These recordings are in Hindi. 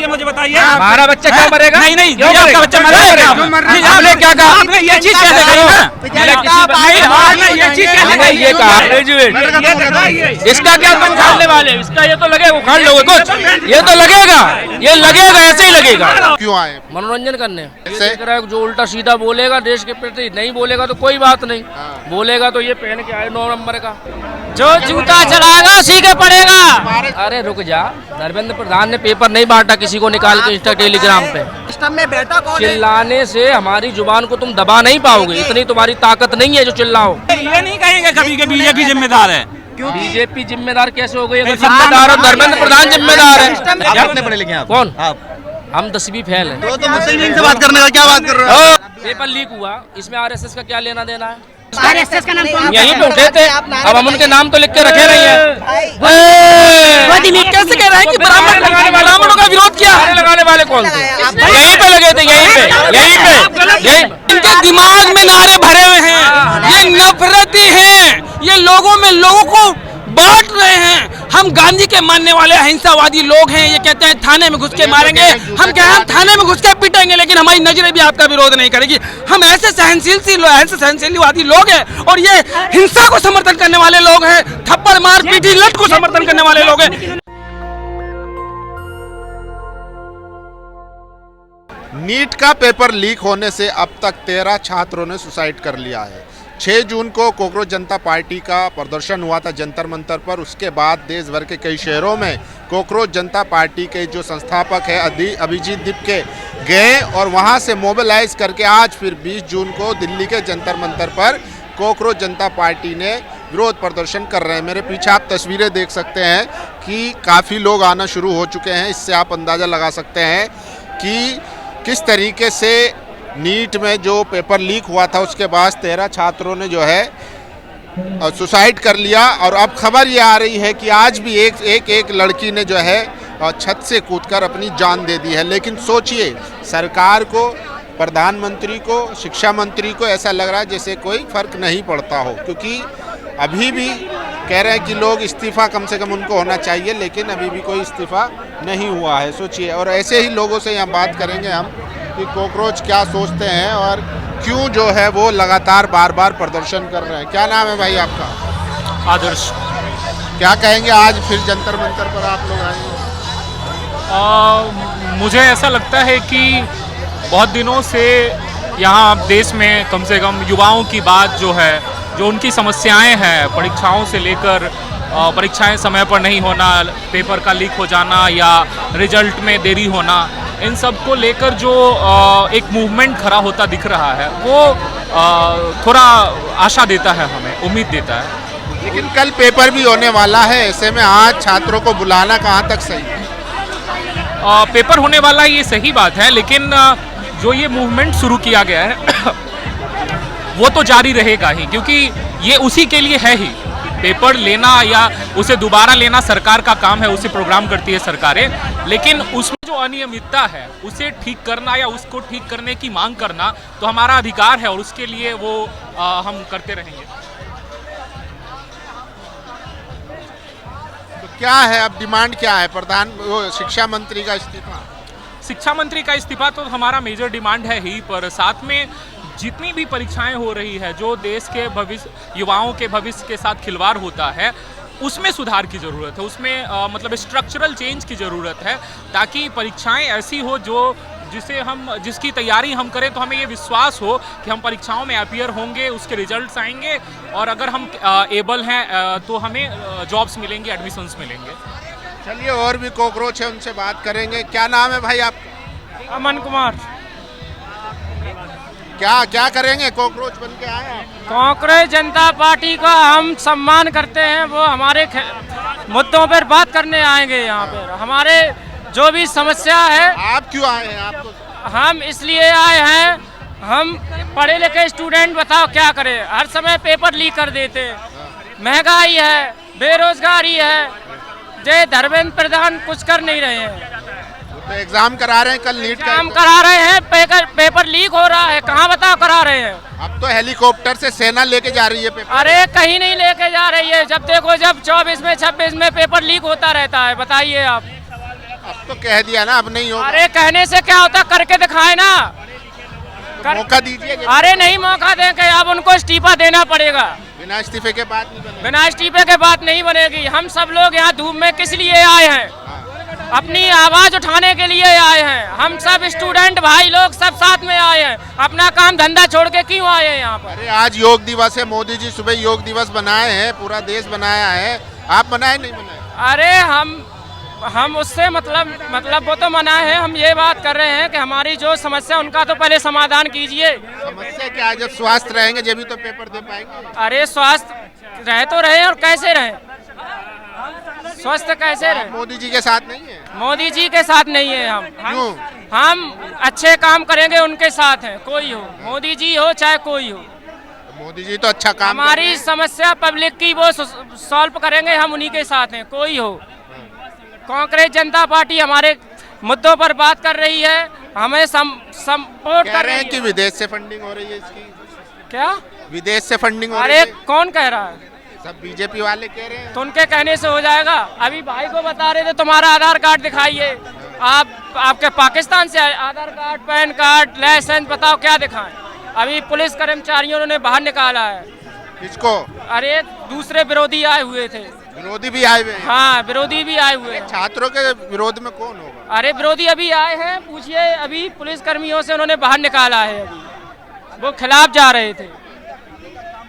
ये मुझे बताइए। हमारा बच्चा क्यों मरेगा? नहीं नहीं, आपका बच्चा मरेगा। आपने क्या कहा? आपने ये चीज कैसे कही ना? ये चीज कैसे ये कहा? इसका क्या उखाड़ने वाले? इसका ये तो लगेगा उखाड़ लोगे कुछ, ये तो लगेगा, ये लगेगा, ऐसे ही लगेगा। क्यों आए? मनोरंजन करने। जो उल्टा सीधा बोलेगा देश के प्रति, नहीं बोलेगा तो कोई बात नहीं, बोलेगा तो ये पहन के आए 9 नंबर का। जो जूता चलाएगा उसी के पड़ेगा। अरे रुक जा, धर्मेंद्र प्रधान ने पेपर नहीं बांटा किसी को निकाल के इंस्टा टेलीग्राम पे। सिस्टम में बैठा कौन है? चिल्लाने से हमारी जुबान को तुम दबा नहीं पाओगे, इतनी तुम्हारी ताकत नहीं है जो चिल्लाओ। ये नहीं कहेंगे कभी कि बीजेपी जिम्मेदार है। क्यों बीजेपी जिम्मेदार कैसे हो गई? अगर जिम्मेदार है धर्मेंद्र प्रधान जिम्मेदार है। कितने पढ़े लिखे हैं आप? कौन? आप? हम 10वीं फेल है। तो मुस्लिम से बात करने का क्या बात कर रहे हो? पेपर लीक हुआ, इसमें आरएसएस का क्या लेना देना है? आरएसएस का नाम यहीं पे उठे थे, अब हम उनके नाम तो लिख के रखे नहीं है। कैसे कह रहे हैं कि ब्राह्मणों का विरोध किया? लगाने वाले कौन थे? यहीं पे लगे थे, यहीं पे। इनके दिमाग में नारे भरे हुए हैं, ये नफरती हैं, ये लोगों को बांट रहे हैं। हम गांधी के मानने वाले अहिंसावादी लोग हैं। ये कहते हैं थाने में घुस के मारेंगे, हम क्या हम थाने में घुस के पीटेंगे, लेकिन हमारी नजरें भी आपका विरोध नहीं करेगी। हम ऐसे सहनशीलवादी लोग हैं, और ये हिंसा को समर्थन करने वाले लोग हैं, थप्पड़ मार पीटी लट को समर्थन करने वाले लोग हैं। नीट का पेपर लीक होने से अब तक 13 छात्रों ने सुसाइड कर लिया है। 6 जून को कोकरोच जनता पार्टी का प्रदर्शन हुआ था जंतर मंतर पर। उसके बाद देश भर के कई शहरों में कोकरोच जनता पार्टी के जो संस्थापक है अभिजीत दीपके गए, और वहां से मोबिलाइज करके आज फिर 20 जून को दिल्ली के जंतर मंतर पर कोकरोच जनता पार्टी ने विरोध प्रदर्शन कर रहे हैं। मेरे पीछे आप तस्वीरें देख सकते हैं कि काफ़ी लोग आना शुरू हो चुके हैं। इससे आप अंदाज़ा लगा सकते हैं कि किस तरीके से नीट में जो पेपर लीक हुआ था उसके बाद 13 छात्रों ने जो है सुसाइड कर लिया। और अब खबर ये आ रही है कि आज भी एक लड़की ने जो है छत से कूदकर अपनी जान दे दी है। लेकिन सोचिए, सरकार को, प्रधानमंत्री को, शिक्षा मंत्री को ऐसा लग रहा है जैसे कोई फर्क नहीं पड़ता हो, क्योंकि अभी भी कह रहे हैं कि लोग इस्तीफ़ा कम से कम उनको होना चाहिए, लेकिन अभी भी कोई इस्तीफ़ा नहीं हुआ है। सोचिए, और ऐसे ही लोगों से यहाँ बात करेंगे हम कि कोकरोच क्या सोचते हैं और क्यों जो है वो लगातार बार बार प्रदर्शन कर रहे हैं। क्या नाम है भाई आपका? आदर्श। क्या कहेंगे, आज फिर जंतर मंतर पर आप लोग आए? मुझे ऐसा लगता है कि बहुत दिनों से यहाँ देश में कम से कम युवाओं की बात जो है, जो उनकी समस्याएं हैं, परीक्षाओं से लेकर परीक्षाएं समय पर नहीं होना, पेपर का लीक हो जाना या रिजल्ट में देरी होना, इन सब को लेकर जो एक मूवमेंट खड़ा होता दिख रहा है, वो थोड़ा आशा देता है, हमें उम्मीद देता है। लेकिन कल पेपर भी होने वाला है, ऐसे में आज छात्रों को बुलाना कहाँ तक सही है? पेपर होने वाला ये सही बात है, लेकिन जो ये मूवमेंट शुरू किया गया है वो तो जारी रहेगा ही, क्योंकि ये उसी के लिए है ही। पेपर लेना या उसे दोबारा लेना सरकार का काम है, उसे प्रोग्राम करती है सरकारें, लेकिन उसमें जो अनियमितता है उसे ठीक करना या उसको ठीक करने की मांग करना तो हमारा अधिकार है, और उसके लिए वो हम करते रहेंगे। तो क्या है अब डिमांड, क्या है? शिक्षा मंत्री का इस्तीफा? शिक्षा मंत्री का इस्तीफा तो हमारा मेजर डिमांड है ही, पर साथ में जितनी भी परीक्षाएं हो रही है, जो देश के भविष्य, युवाओं के भविष्य के साथ खिलवाड़ होता है, उसमें सुधार की ज़रूरत है। उसमें मतलब स्ट्रक्चरल चेंज की ज़रूरत है, ताकि परीक्षाएं ऐसी हो जिसकी तैयारी हम करें तो हमें ये विश्वास हो कि हम परीक्षाओं में अपीयर होंगे, उसके रिजल्ट्स आएंगे, और अगर हम एबल हैं तो हमें जॉब्स मिलेंगी, एडमिशन्स मिलेंगे। चलिए, और भी कोकरोच है, उनसे बात करेंगे। क्या नाम है भाई आपका? अमन कुमार। क्या करेंगे? कोकरोच बन के आए आप? कांग्रेस जनता पार्टी का हम सम्मान करते हैं, वो हमारे मुद्दों पर बात करने आएंगे यहाँ पर। हमारे जो भी समस्या है। आप क्यों आए हैं? आप तो... हम इसलिए आए हैं, हम पढ़े लिखे स्टूडेंट, बताओ क्या करें, हर समय पेपर लीक कर देते, महंगाई है, बेरोजगारी है, जय धर्मेंद्र प्रधान कुछ कर नहीं रहे हैं। तो एग्जाम करा रहे हैं, कल नीट का एग्जाम करा रहे हैं, पेपर लीक हो रहा है, कहाँ बताओ करा रहे हैं। अब तो हेलीकॉप्टर से सेना लेके जा रही है पेपर। अरे कहीं नहीं लेके जा रही है, जब देखो जब 24 में 26 में पेपर लीक होता रहता है, बताइए आप। अब तो कह दिया ना, अब नहीं होगा। अरे कहने से क्या होता, करके दिखाए ना। मौका दीजिए। अरे नहीं मौका देंगे, अब उनको इस्तीफा देना पड़ेगा। बिना इस्तीफे के बाद नहीं बनेगा। बिना इस्तीफे के बात नहीं बनेगी। हम सब लोग यहाँ धूप में किस लिए आए हैं? अपनी आवाज उठाने के लिए आए हैं। हम सब स्टूडेंट भाई लोग सब साथ में आए हैं। अपना काम धंधा छोड़ के क्यों आए हैं यहाँ पर? अरे आज योग दिवस है, मोदी जी सुबह योग दिवस बनाए हैं, पूरा देश बनाया है, आप बनाए नहीं बनाए? अरे हम उससे मतलब वो तो मना है। हम ये बात कर रहे हैं कि हमारी जो समस्या उनका तो पहले समाधान कीजिए। समस्या क्या है? जब स्वास्थ्य रहेंगे जब भी तो पेपर दे पाएंगे। अरे स्वास्थ्य रहे तो रहे, और कैसे रहे? स्वस्थ कैसे रहे? मोदी जी के साथ नहीं है? मोदी जी के साथ नहीं है। हम अच्छे काम करेंगे उनके साथ हैं, कोई हो, मोदी जी हो चाहे कोई हो। मोदी जी तो अच्छा काम हमारी समस्या पब्लिक की वो सॉल्व करेंगे, हम उन्हीं के साथ हैं, कोई हो। कांग्रेस जनता पार्टी हमारे मुद्दों पर बात कर रही है, हमें सपोर्ट कर रही है। कि विदेश से फंडिंग हो रही है इसकी। क्या विदेश से फंडिंग हो रही अरे है? कौन कह रहा है? सब बीजेपी वाले कह रहे हैं। तो उनके कहने से हो जाएगा? अभी भाई को बता रहे थे तुम्हारा आधार कार्ड दिखाइए, आपके पाकिस्तान से आधार कार्ड, पैन कार्ड, लाइसेंस, बताओ क्या दिखाएं? अभी पुलिस कर्मचारियों ने बाहर निकाला है। किसको? अरे दूसरे विरोधी आए हुए थे। विरोधी भी आए हुए हैं? हाँ विरोधी भी आए हुए हैं। छात्रों के विरोध में कौन होगा? अरे विरोधी अभी आए हैं, पूछिए। अभी पुलिस कर्मियों से उन्होंने बाहर निकाला है, अभी वो खिलाफ जा रहे थे।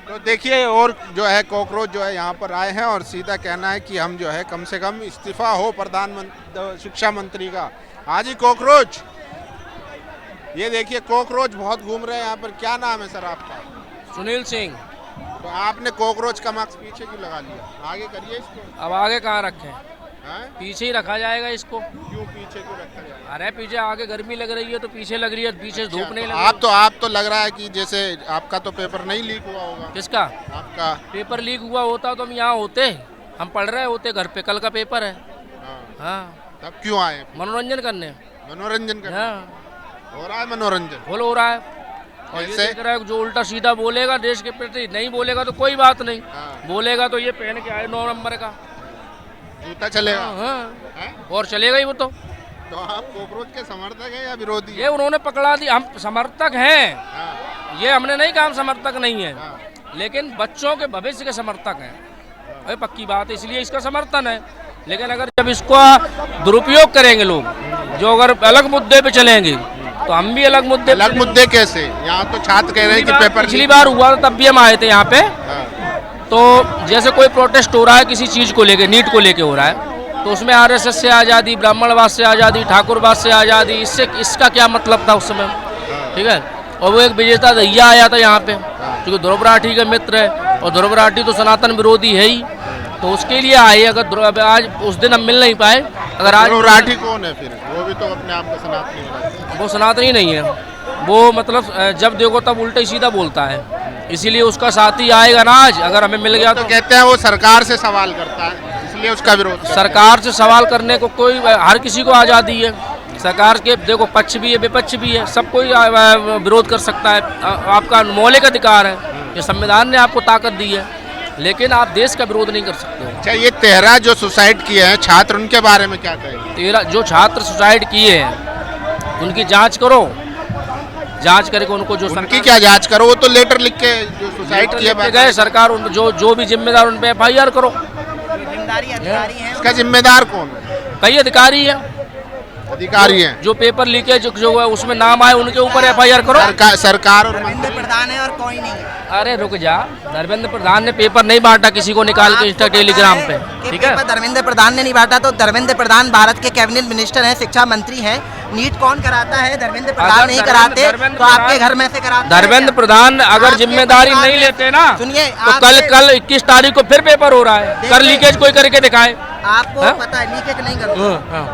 तो देखिए, और जो है कॉकरोच जो है यहाँ पर आए हैं और सीधा कहना है कि हम जो है कम से कम इस्तीफा हो प्रधानमंत्री शिक्षा मंत्री का। हाँ जी कॉकरोच, ये देखिए कॉकरोच बहुत घूम रहे हैं यहाँ पर। क्या नाम है सर आपका? सुनील सिंह। तो आपने कॉकरोच का मार्क्स पीछे क्यों लगा लिया? आगे करिए इसको। अब आगे कहाँ रखें? हैं? पीछे ही रखा जाएगा इसको। क्यों पीछे क्यों रखा जाएगा? अरे पीछे आगे गर्मी लग रही है तो पीछे लग रही है, पीछे धूप नहीं लग रही। आप तो लग रहा है कि जैसे आपका तो पेपर नहीं लीक हुआ होगा। किसका? आपका पेपर लीक हुआ होता तो हम यहाँ होते, हम पढ़ रहे होते घर पे। कल का पेपर है। हाँ तब क्यों आए? मनोरंजन करने। मनोरंजन करने? हाँ हो रहा है मनोरंजन? फुल हो रहा है। और ये देख रहा है जो उल्टा सीधा बोलेगा देश के प्रति, नहीं बोलेगा तो कोई बात नहीं। बोलेगा तो ये पहन के आए 9 नंबर का जूता चलेगा। हाँ। और चलेगा ही वो तो आप कॉकरोच के समर्थक हैं या विरोधी? ये उन्होंने पकड़ा दी। हम समर्थक हैं, ये हमने नहीं कहा हम समर्थक नहीं है, लेकिन बच्चों के भविष्य के समर्थक हैं। अरे पक्की बात है, इसलिए इसका समर्थन है। लेकिन अगर जब इसको दुरुपयोग करेंगे लोग, जो अगर अलग मुद्दे पे चलेंगे तो हम भी अलग मुद्दे कैसे? यहाँ तो छात्र कह रहे हैं कि पेपर पिछली बार हुआ तब भी हम आए थे यहाँ पे। तो जैसे कोई प्रोटेस्ट हो रहा है किसी चीज को लेके, नीट को लेके हो रहा है, तो उसमें आरएसएस से आज़ादी, ब्राह्मणवाद से आज़ादी, ठाकुरवाद से आज़ादी, इसका क्या मतलब था उस समय? ठीक है। और वो एक विजेता दहिया आया था यहाँ पे, क्योंकि ध्रुव राठी का मित्र है, और ध्रुव राठी तो सनातन विरोधी है ही, तो उसके लिए आए। अगर आज उस दिन हम मिल नहीं पाए, अगर आज ध्रुव राठी कौन है फिर? वो भी तो अपने आप को सनातनी है। वो सनातनी नहीं है, वो मतलब जब देखो तब उल्टा ही सीधा बोलता है, इसीलिए उसका साथी आएगा ना आज। अगर हमें मिल गया तो कहते हैं वो सरकार से सवाल करता है, इसलिए उसका विरोध। सरकार से सवाल करने को कोई, हर किसी को आज़ादी है। सरकार के देखो पक्ष भी है, विपक्ष भी है, सब कोई विरोध कर सकता है, आपका मौलिक अधिकार है, ये संविधान ने आपको ताकत दी है। लेकिन आप देश का विरोध नहीं कर सकते। अच्छा, ये 13 जो सुसाइड किए हैं छात्र, उनके बारे में क्या कहेंगे? 13 जो छात्र सुसाइड किए हैं उनकी जांच करो, जांच करके उनको जो उनकी क्या जांच करो? वो तो लेटर लिख के जो सुसाइड किए गए, सरकार जो भी जिम्मेदार उन पे FIR करो। इसका जिम्मेदार कौन है? कई अधिकारी हैं, जो पेपर लीकेज जो उसमें नाम आए उनके ऊपर FIR करो। सरकार और धर्मेंद्र प्रधान है और कोई नहीं है। अरे रुक जा, धर्मेंद्र प्रधान ने पेपर नहीं बांटा किसी को निकाल के इंस्टा टेलीग्राम पे, ठीक है? धर्मेंद्र प्रधान ने नहीं बांटा तो धर्मेंद्र प्रधान भारत के कैबिनेट मिनिस्टर हैं, शिक्षा मंत्री हैं। नीट कौन कराता है? धर्मेंद्र प्रधान नहीं कराते तो आपके घर में से कराते। धर्मेंद्र प्रधान अगर जिम्मेदारी नहीं लेते ना, सुनिए, तो कल 21 तारीख को फिर पेपर हो रहा है, कर लीकेज कोई करके दिखाए। आपको पता है लीकेज नहीं करते?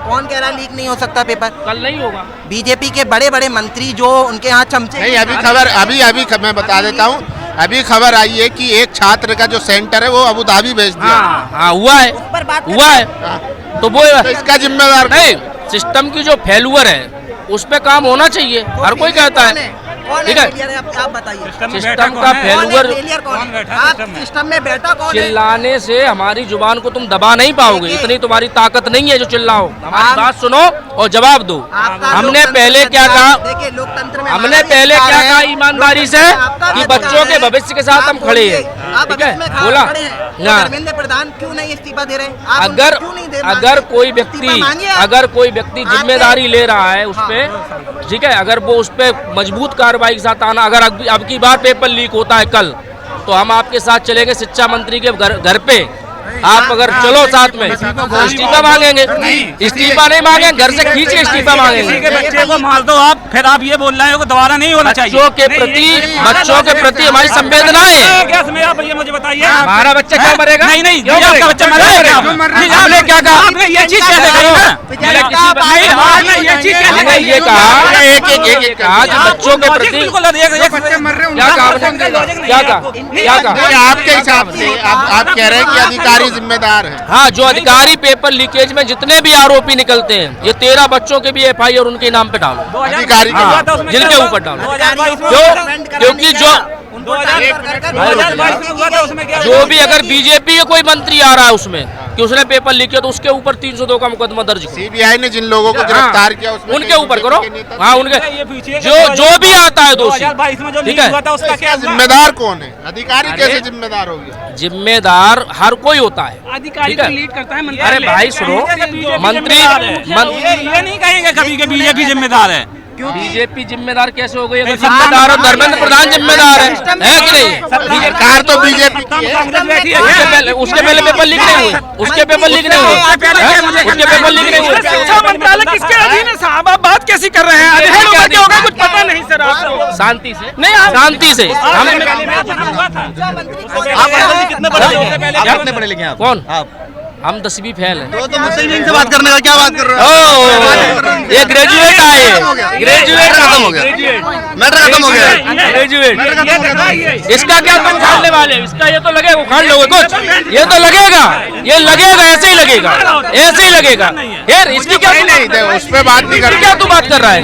कौन कह रहा लीक नहीं हो सकता पेपर? कल नहीं होगा। बीजेपी के बड़े बड़े मंत्री जो उनके यहाँ चमचे नहीं, अभी खबर मैं बता देता हूँ, अभी खबर आई है कि एक छात्र का जो सेंटर है वो अबू धाबी भेज दिया। हाँ हुआ है, हुआ है। तो वो इसका जिम्मेदार नहीं, सिस्टम की जो फेलुअर है उस पे काम होना चाहिए, हर कोई कहता है। ठीक है, आप बताइए सिस्टम का फेलुअर फेलियर कौन है? आप सिस्टम में बैठा कौन है? चिल्लाने से हमारी जुबान को तुम दबा नहीं पाओगे, इतनी तुम्हारी ताकत नहीं है जो चिल्लाओ। हमारी बात सुनो और जवाब दो। हमने पहले क्या कहा, देखिए लोकतंत्र में हमने पहले क्या कहा ईमानदारी से कि बच्चों के भविष्य के साथ हम खड़े हैं, ठीक है, बोला ना। धर्मेंद्र प्रधान क्यों नहीं इस्तीफा दे रहे? अगर कोई व्यक्ति जिम्मेदारी ले रहा है उस पे, ठीक है, अगर वो उस पे मजबूत कार्रवाई के साथ आना, अगर अब की बार पेपर लीक होता है कल, तो हम आपके साथ चलेंगे शिक्षा मंत्री के घर पे। आप अगर चलो साथ में तो इस्तीफा मांगेंगे, इस्तीफा नहीं मांगेंगे, घर से खींच के इस्तीफा मांगेंगे। बच्चे को मार दो आप, फिर आप ये बोल रहे हो कि दोबारा नहीं होना चाहिए। बच्चों के प्रति हमारी संवेदनाएं है। क्या समय आप मुझे बताइए, हमारा बच्चा क्यों मरेगा? नहीं आपका बच्चा मरेगा। हमने क्या कहा? आपने ये चीज कैसे कही ना? हमने ये कहा एक कहा कि बच्चों के प्रति क्या कहा आपके हिसाब से आप कह रहे हैं कि अधिकारी जिम्मेदार है। हाँ, जो अधिकारी पेपर लीकेज में जितने भी आरोपी निकलते हैं, ये 13 बच्चों के भी FIR उनके नाम पे डालो, अधिकारी जिनके ऊपर डालो, क्योंकि जो भी अगर बीजेपी का कोई मंत्री आ रहा है उसमें कि उसने पेपर लीक किया, तो उसके ऊपर 302 का मुकदमा दर्ज करो। CBI ने जिन लोगों को गिरफ्तार किया उसमें उनके ऊपर करो। हाँ, उनके जो भी आता है दोषी, ठीक है। जिम्मेदार कौन है? अधिकारी कैसे जिम्मेदार हो गया? जिम्मेदार हर कोई होता है, अधिकारी को लीड करता है मंत्री। अरे भाई सुनो, मंत्री ये नहीं कहेंगे कभी कि बीजेपी जिम्मेदार है। बीजेपी जिम्मेदार कैसे हो गई? अगर जिम्मेदार हो धर्मेंद्र प्रधान जिम्मेदार है कि नहीं? सरकार तो बीजेपी उसके पहले पेपर लीक नहीं हुए, उसके पेपर लीक नहीं हुए, उसके पेपर लीक नहीं हुए। शिक्षा मंत्रालय किसके अधीन है साहब? आप बात कैसी कर रहे हैं? अध्ययन क्या होगा कुछ पता नहीं सर आपको। शांति से, नहीं, शांति से। कितने पढ़े लिखे हैं आप? कौन? हम 10वीं फेल हैं। तो मुस्लिम लीग से बात करने का क्या बात कर रहे हो? ये ग्रेजुएट आए, ग्रेजुएट खत्म हो गया, मैटर खत्म हो गया, ग्रेजुएट। इसका क्या तुम उखाड़ने वाले? इसका ये तो लगेगा उखाड़ लोगे कुछ, ये तो लगेगा, ये लगेगा, ऐसे ही लगेगा, ऐसे ही लगेगा। यार इसकी क्या नहीं थे, उस पर बात नहीं कर। क्या तू बात कर रहा है?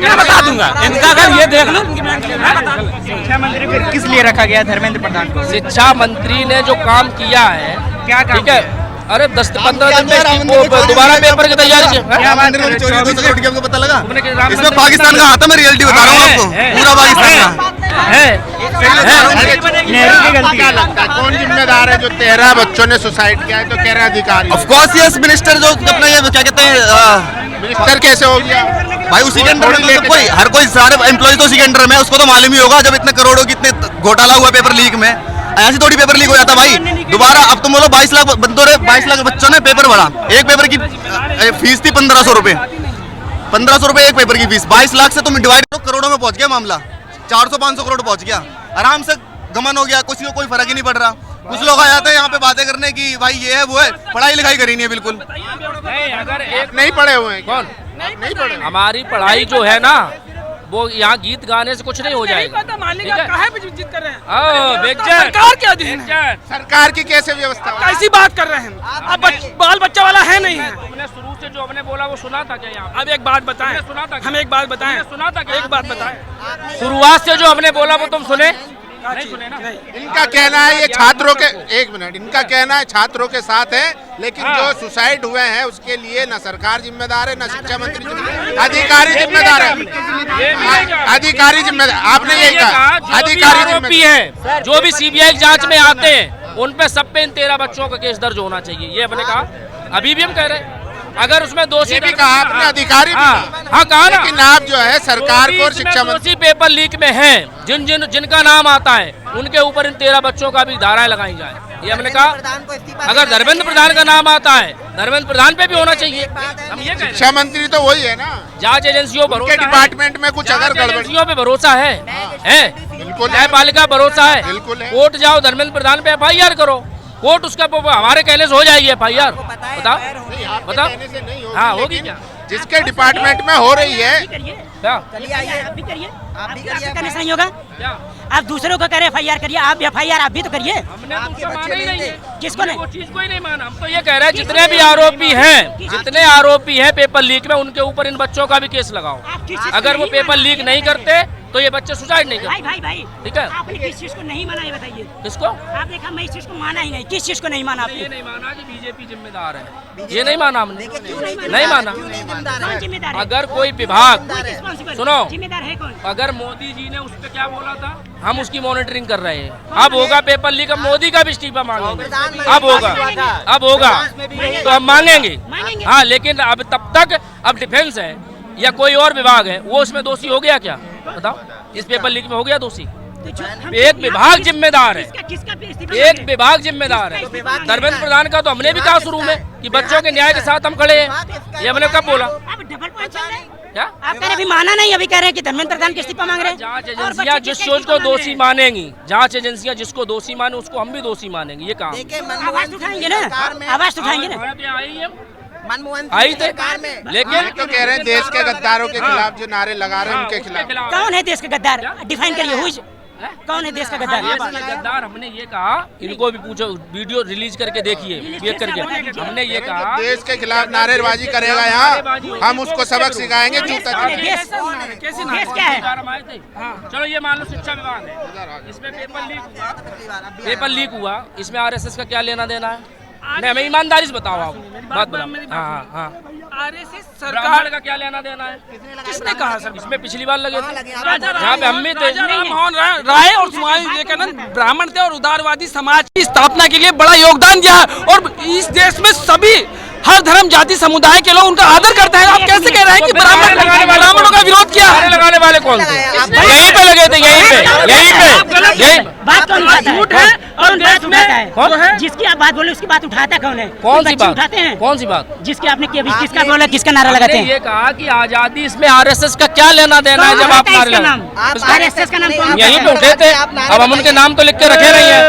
मैं बता दूंगा इनका, अगर ये देख लो। शिक्षा मंत्री फिर किस लिए रखा गया धर्मेंद्र प्रधान को? शिक्षा मंत्री ने जो काम किया है, क्या ठीक है, अरे 10-15 दिन में दोबारा पेपर की तैयारी की। आपको पता लगा? इसमें पाकिस्तान का हाथ है, मैं रियलिटी बता रहा हूँ आपको, पूरा पाकिस्तान का है। क्या लगता है कौन जिम्मेदार है जो 13 बच्चों ने सुसाइड किया है? तो कह रहे अधिकारी। ऑफ कोर्स यस, मिनिस्टर जो अपना ये क्या कहते हैं, मिनिस्टर कैसे हो गया भाई उसी के अंडर में कोई हर कोई सारे एम्प्लॉय तो उसी के अंडर में, उसको तो मालूम ही होगा जब इतने करोड़ों की इतने घोटाला हुआ पेपर लीक में। ऐसी थोड़ी पेपर लीक हो जाता भाई दोबारा। अब तुम बोलो 22 लाख बंदों ने, 22 लाख बच्चों ने पेपर भरा, एक पेपर की फीस थी 1500 रुपए, 1500 रुपए एक पेपर की फीस। 22 लाख से तुम डिवाइड करो, करोड़ों में पहुंच गया मामला, 400-500 करोड़ पहुंच गया, आराम से गमन हो गया, किसी को कोई फर्क ही नहीं पड़ रहा। कुछ लोग आ जाते हैं यहाँ पे बातें करने की, भाई ये है वो है, पढ़ाई लिखाई करी नहीं है बिल्कुल। अगर एक नहीं पढ़े हुए हैं? कौन नहीं पढ़े। हमारी पढ़ाई जो है ना, वो यहाँ गीत गाने से कुछ नहीं हो जाएगा। सरकार के अधीन है। सरकार की कैसे व्यवस्था? कैसी बात कर रहे हैं आप? बाल बच्चा वाला है नहीं है। तुमने शुरू से जो हमने बोला वो सुना था क्या? यहाँ अब एक बात बताएं, हम एक बात बताएं, सुना था क्या? एक बात बताएं। शुरुआत से जो हमने बोला वो तुम सुने नहीं? सुने ना? इनका कहना है ये छात्रों के, एक मिनट, इनका कहना है छात्रों के साथ है, लेकिन जो सुसाइड हुए हैं उसके लिए न सरकार जिम्मेदार है, न शिक्षा मंत्री जिम्मेदार, अधिकारी जिम्मेदार है। अधिकारी जिम्मेदार, आपने यही कहा, अधिकारी आरोपी है जो भी CBI जांच में आते हैं, उन पे सब पे इन 13 बच्चों का केस दर्ज होना चाहिए, ये हमने कहा। अभी भी हम कह रहे हैं, अगर उसमें दोषी भी कहा आपने, अधिकारी भी हाँ कहा ना, लेकिन आप जो है सरकार को और शिक्षा मंत्री पेपर लीक में है, जिनका नाम आता है उनके ऊपर इन 13 बच्चों का भी धाराएं लगाई जाए, ये हमने कहा। अगर धर्मेंद्र प्रधान का नाम आता है, धर्मेंद्र प्रधान पे भी होना चाहिए। हम ये शिक्षा मंत्री तो वही है ना, जांच एजेंसियों पर डिपार्टमेंट में कुछ अगर गड़बड़ियों पे भरोसा है बिल्कुल, न्यायपालिका भरोसा है, बिल्कुल है। कोर्ट जाओ, धर्मेंद्र प्रधान पे FIR करो, कोर्ट उसका हमारे कहने से हो जाएगी FIR। बताओ बताओ, हाँ होगी क्या? जिसके डिपार्टमेंट में हो रही है क्या? आप भी करिए, करने से नहीं होगा। आप दूसरों को करें FIR करिए, आप भी FIR आप भी तो करिए। हमने तो उसको माना ही नहीं है, किसको नहीं? वो चीज को ही नहीं माना। हम तो ये कह रहे हैं जितने भी आरोपी हैं पेपर लीक में, उनके ऊपर इन बच्चों का भी केस लगाओ। अगर वो पेपर लीक नहीं करते तो ये बच्चे सुसाइड नहीं करते। भाई भाई ठीक है, आपने किस चीज को नहीं माना ये बताइए। किसको? आपने कहा मैं इस चीज को माना ही नहीं, किस चीज को नहीं माना ये आपने? नहीं माना कि बीजेपी जिम्मेदार है, ये नहीं माना हमने, नहीं माना। कौन जिम्मेदार है? अगर कोई विभाग, रिस्पॉन्सिबल सुनो, जिम्मेदार है कौन? अगर मोदी जी ने उस पर क्या बोला था, हम उसकी मॉनिटरिंग कर रहे हैं। अब होगा पेपर लीक, अब मोदी का भी इस्तीफा मांगेंगे, अब होगा, अब होगा तो हम मांगेंगे। हाँ, लेकिन अब तब तक अब डिफेंस है या कोई और विभाग है, वो उसमें दोषी हो गया क्या? बताओ, इस पेपर लीक में हो गया दोषी? एक विभाग जिम्मेदार है, एक विभाग जिम्मेदार है। धर्मेंद्र प्रधान का तो हमने भी कहा शुरू में कि बच्चों के न्याय के साथ हम खड़े हैं, ये हमने कब बोला? क्या आप कह रहे अभी माना नहीं, अभी कह रहे हैं कि धर्मेंद्र प्रधान के इस्तीफा मांग रहे हैं। जांच एजेंसियां जिस चीज को दोषी मानेंगी, जांच एजेंसियां जिसको दोषी माने उसको हम भी दोषी मानेंगे, ये काम। आवाज उठाएंगे ना, आवाज उठाएंगे ना। आई थे, लेकिन तो कह रहे हैं देश के गद्दारों के खिलाफ जो नारे लगा रहे हैं उनके खिलाफ। कौन है देश का गद्दार? डिफाइन करिए, हुई कौन है देश का गद्दार? गद्दार हमने ये कहा, इनको भी पूछो, वीडियो रिलीज करके देखिए, चेक करके। हमने ये कहा देश के खिलाफ नारेबाजी करेगा यहाँ, हम उसको सबक सिखाएंगे जूता देश क्या है? चलो ये मान लो शिक्षा विभाग है, इसमें पेपर लीक हुआ, इसमें आरएसएस का क्या लेना देना है? नहीं, हमें ईमानदारी से बताओ, आप बात बताओ। हाँ हाँ, आरएसएस सरकार सरकार का क्या लेना देना है? किसने कहा सर? इसमें पिछली बार लगे थे, यहाँ पे हम भी थे। राजा राममोहन राय और स्वामी विवेकानंद ब्राह्मण थे और उदारवादी समाज की स्थापना के लिए बड़ा योगदान दिया है और इस देश में सभी हर धर्म जाति समुदाय के लोग उनका आदर करते हैं। आप कैसे कह रहे हैं कि ब्राह्मणों का विरोध किया? लगाने वाले कौन थे? यहीं पे लगे थे, यहीं पे। बात कौन उठाता है? कौन बात उठाता है? कौन है? जिसकी आप बात बोले उसकी बात उठाता कौन है? कौन सी बात उठाते हैं? कौन सी बात? जिसकी आपने की अभी किसका बोला, किसका नारा लगाते हैं? ये कहा कि आजादी, इसमें आरएसएस का क्या लेना देना है? जब आप नारे आरएसएस का नाम कौन? यहीं पे उठे थे, अब हम उनके नाम तो लिख के रखे नहीं है।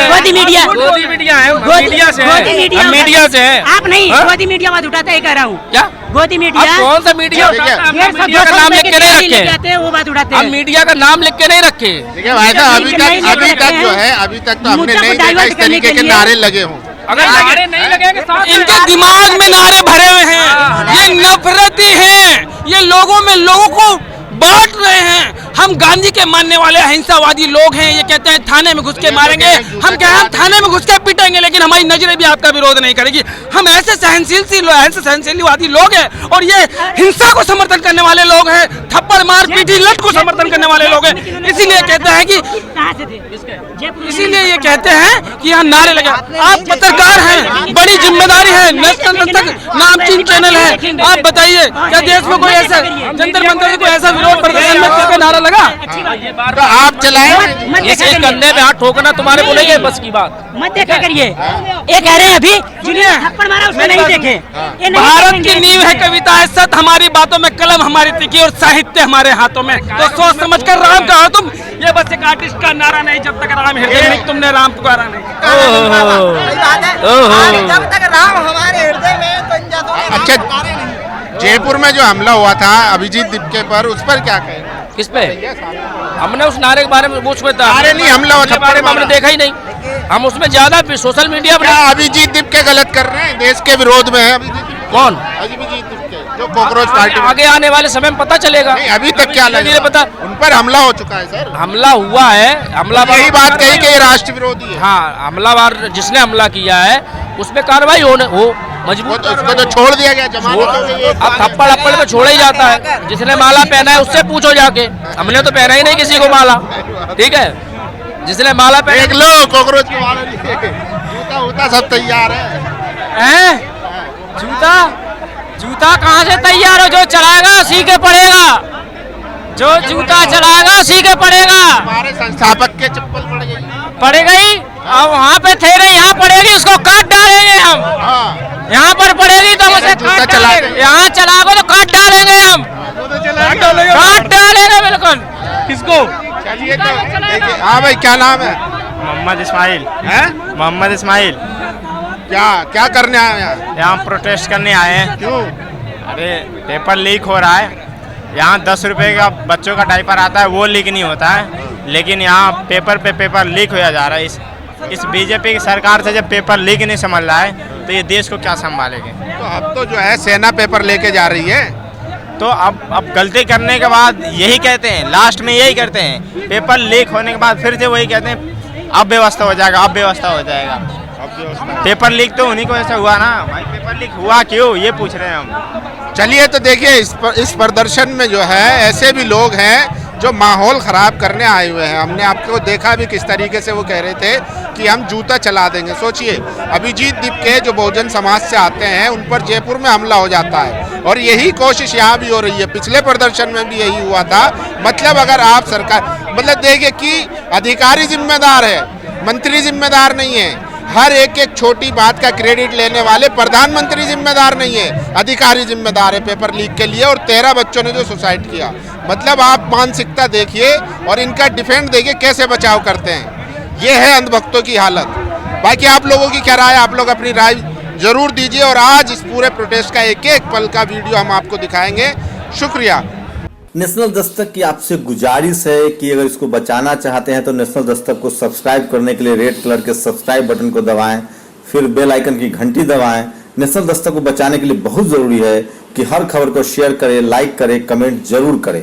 गोदी मीडिया, गोदी मीडिया है, मीडिया से है, हम मीडिया से है। आप नहीं, गोदी मीडिया बात उठाता है, कह रहा हूँ। क्या गोदी मीडिया? कौन सा मीडिया उठाता है? हम मीडिया का नाम लिख के नहीं रखे, वो बात उठाते हम हैं। मीडिया का नाम लिख के नहीं रखे। देखिए भाई साहब, अभी तक जो है, अभी तक तो हमने नहीं देखा इस तरीके के नारे लगे हों। अगर नारे नहीं लगेंगे साथ में, इनके दिमाग में नारे भरे हुए हैं, ये नफरती हैं, ये लोगों में लोगों को बांट रहे हैं। हम गांधी के मानने वाले अहिंसावादी लोग हैं, ये कहते हैं थाने में घुस के मारेंगे, हम कह रहे हैं थाने में घुस के पीटेंगे, लेकिन हमारी नजरें भी आपका विरोध नहीं करेगी। हम ऐसे सहनशीलवादी लोग हैं और ये हिंसा को समर्थन करने वाले लोग हैं, थप्पड़ मार पीटी लट को समर्थन करने वाले लोग हैं। इसीलिए कहते हैं कि इसीलिए ये कहते हैं कि यहाँ नारे लगे। आप पत्रकार हैं, बड़ी जिम्मेदारी है, नेशनल तक नामचीन चैनल है, आप बताइए क्या देश में कोई ऐसा जंतर मंतर को ऐसा विरोध प्रदर्शन में करके नारा लगा? तो आप चलाएं। इस कंधे पे हाथ ठोकना तुम्हारे को नहीं है बस की बात। मत देखा करिए, ये कह रहे हैं अभी जिन्होंने थप्पड़ मारा उसने नहीं देखे। ये नहीं भारत देखेंगे। की नींव है कविता है, सत हमारी बातों में, कलम हमारी तिखी और साहित्य हमारे हाथों में। तो सोच समझ कर राम कहा तुम, ये बस एक आर्टिस्ट का नारा नहीं, जब तक राम हृदय में, तुमने राम पुकारा नहीं। सही बात है, जब तक राम हमारे हृदय में तो इन जैसों ने राम अच्छा, पुकारे नहीं। जयपुर में जो हमला हुआ था अभिजीत दीपके पर, उस पर क्या कहें? किस पे? हमने उस नारे के बारे में पूछ में नारे नहीं, हमला हुआ, के बारे में हमने देखा ही नहीं। हम उसमें ज्यादा सोशल मीडिया पर क्या अभिजीत दीपके गलत कर रहे हैं? देश के विरोध में है कौन? अभिजीत दीपके जो कॉकरोच पार्टी। आगे आने वाले समय में पता चलेगा। नहीं, अभी तक क्या लगे पता, उन पर हमला हो चुका है सर। हमला हुआ है, हमलावर यही बात कही कि ये राष्ट्र विरोधी है। हाँ, हमलावर जिसने हमला किया है उस पे कार्रवाई हो मजबूत। उसको तो छोड़ दिया गया, जमानत हो गई। अब थप्पड़ अप्पड़ पे छोड़ा ही जाता है। जिसने माला पहना है उससे पूछो जाके, हमने तो पहना ही नहीं किसी को माला, ठीक है? जिसने माला पहना, देख लो कॉकरोच के वाला जूता उता सब तैयार है। जूता जूता कहाँ से तैयार हो? जो चलाएगा उसी के पड़ेगा, जो जूता चलाएगा उसी के पड़ेगा। हमारे संस्थापक के चप्पल पड़ गई, पड़ेगा ही। अब वहाँ पे थे नहीं, यहाँ पड़ेगी, उसको काट डालेंगे हम। हाँ, यहाँ पर पड़ेगी तो उसे जूता काट चला डालेंगे। यहाँ चलाओगे तो काट डालेंगे हम, काट डालेंगे बिल्कुल। किसको? चलिए तो देखिए। हाँ भाई, क्या नाम है? मोहम्मद इस्माइल। हैं? मोहम्मद इस्माइल। क्या करने आए हैं यहाँ प्रोटेस्ट करने आए हैं। क्यों? अरे पेपर लीक हो रहा है, यहाँ 10 रुपए का बच्चों का डायपर आता है वो लीक नहीं होता है, लेकिन यहाँ पेपर पे पेपर लीक होया जा रहा है। इस बीजेपी की सरकार से जब पेपर लीक नहीं संभाल रहा है तो ये देश को क्या संभालेंगे? तो अब तो जो है सेना पेपर लेके जा रही है, तो अब गलती करने के बाद यही कहते हैं, लास्ट में यही करते हैं, पेपर लीक होने के बाद फिर से वही कहते हैं अब व्यवस्था हो जाएगा, अब व्यवस्था हो जाएगा। पेपर लीक तो उन्हीं को ऐसा हुआ ना भाई, पेपर लीक हुआ क्यों ये पूछ रहे हैं हम। चलिए तो देखिए इस प्रदर्शन में जो है ऐसे भी लोग हैं जो माहौल ख़राब करने आए हुए हैं। हमने आपको देखा भी किस तरीके से वो कह रहे थे कि हम जूता चला देंगे। सोचिए अभिजीत दीपके जो बहुजन समाज से आते हैं उन पर जयपुर में हमला हो जाता है और यही कोशिश यहाँ भी हो रही है। पिछले प्रदर्शन में भी यही हुआ था। मतलब अगर आप सरकार देखिए कि अधिकारी जिम्मेदार है, मंत्री जिम्मेदार नहीं है। हर एक छोटी बात का क्रेडिट लेने वाले प्रधानमंत्री जिम्मेदार नहीं है, अधिकारी जिम्मेदार है पेपर लीक के लिए। और 13 बच्चों ने जो सुसाइड किया, मतलब आप मानसिकता देखिए और इनका डिफेंड देखिए कैसे बचाव करते हैं। ये है अंधभक्तों की हालत। बाकी आप लोगों की क्या राय, आप लोग अपनी राय जरूर दीजिए और आज इस पूरे प्रोटेस्ट का एक एक पल का वीडियो हम आपको दिखाएंगे। शुक्रिया। नेशनल दस्तक की आपसे गुजारिश है कि अगर इसको बचाना चाहते हैं तो नेशनल दस्तक को सब्सक्राइब करने के लिए रेड कलर के सब्सक्राइब बटन को दबाएं, फिर बेल आइकन की घंटी दबाएं। नेशनल दस्तक को बचाने के लिए बहुत जरूरी है कि हर खबर को शेयर करें, लाइक करें, कमेंट जरूर करें।